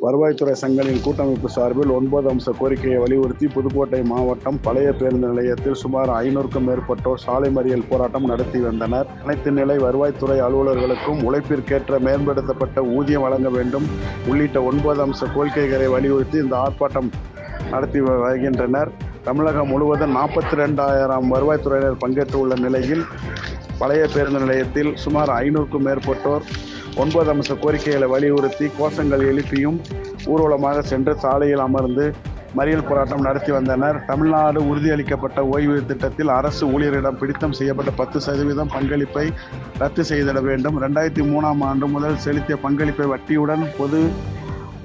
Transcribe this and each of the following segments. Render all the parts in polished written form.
வருவாய்த்துறை சங்கங்களின் கூட்டமைப்பு சார்பில் 9 அம்ச கோரிக்கையை வலியுறுத்தி புதுக்கோட்டை மாவட்டம் பழைய பேருந்து நிலையத்தில் சுமார் 500க்கும் மேற்பட்டோர் சாலை மறியல் போராட்டம் நடத்தி வந்தனர். அனைத்து நிலை வருவாய்த்துறை அலுவலர்களுக்கும் உழைப்பிற்கேற்ற மேம்படுத்தப்பட்ட ஊதியம் வழங்க வேண்டும் உள்ளிட்ட 9 அம்ச கோரிக்கைகளை வலியுறுத்தி இந்த ஆர்ப்பாட்டம் நடத்தி வருகின்றனர். தமிழகம் முழுவதும் 42,000 வருவாய்த்துறையினர் பங்கேற்றுள்ள நிலையில் பழைய பேருந்து நிலையத்தில் சுமார் 500க்கும் மேற்பட்டோர் 9 அம்ச கோரிக்கைகளை வலியுறுத்தி கோஷங்கள் எழுப்பியும் ஊர்வலமாக சென்று சாலையில் அமர்ந்து மறியல் போராட்டம் நடத்தி வந்தனர். தமிழ்நாடு உறுதியளிக்கப்பட்ட ஓய்வூதிய திட்டத்தில் அரசு ஊழியரிடம் பிடித்தம் செய்யப்பட்ட 10% பங்களிப்பை ரத்து செய்திட வேண்டும். 2003ஆம் ஆண்டு முதல் செலுத்திய பங்களிப்பை வட்டியுடன் பொது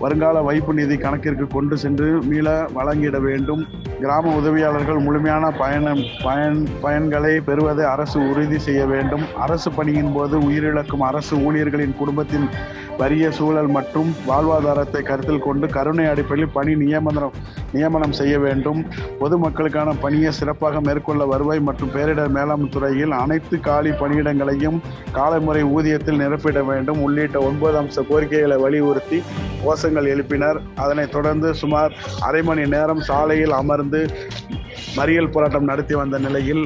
வருங்கால வைப்பு நிதி கணக்கிற்கு கொண்டு சென்று மீள வழங்கிட வேண்டும். கிராம உதவியாளர்கள் முழுமையான பயன்களை பெறுவதை அரசு உறுதி செய்ய வேண்டும். அரசு பணியின் போது உயிரிழக்கும் அரசு ஊழியர்களின் குடும்பத்தின் வறிய சூழல் மற்றும் வாழ்வாதாரத்தை கருத்தில் கொண்டு கருணை அடிப்படையில் பணி நியமனம் செய்ய வேண்டும். பொதுமக்களுக்கான பணியை சிறப்பாக மேற்கொள்ள வருவாய் மற்றும் பேரிடர் மேலாண்மை துறையில் அனைத்து காலி பணியிடங்களையும் காலமுறை ஊதியத்தில் நிரப்பிட வேண்டும் உள்ளிட்ட 9 அம்ச கோரிக்கைகளை வலியுறுத்தி கோஷங்கள் எழுப்பினர். அதனைத் தொடர்ந்து சுமார் அரை மணி நேரம் சாலையில் அமர்ந்து மறியல் போராட்டம் நடத்தி வந்த நிலையில்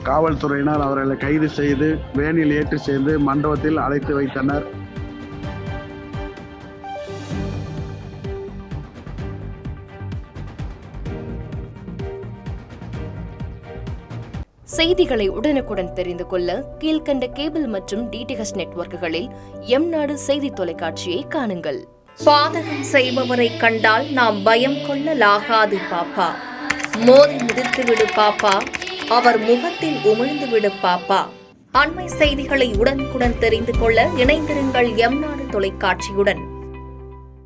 காவல்துறையினர் அவர்களை கைது செய்து வேனில் ஏற்றி சேர்ந்து மண்டபத்தில் அழைத்து வைத்தனர். செய்திகளை உடனுக்குடன் தெரிந்து கொள்ள கீழ்கண்ட கேபிள் மற்றும் டிடிஹெச் நெட்வொர்க்குகளில் எம்நாடு செய்தி தொலைக்காட்சியை காணுங்கள். பாதகம் செய்பவரை கண்டால் நாம் பயம் கொள்ளலாகாது பாப்பா. மோதி மிதித்துவிடு பாப்பா, அவர் முகத்தில் உமிழ்ந்துவிடு பாப்பா. அண்மை செய்திகளை உடனுக்குடன் தெரிந்து கொள்ள இணைந்திருங்கள் எம்நாடு தொலைக்காட்சியுடன்.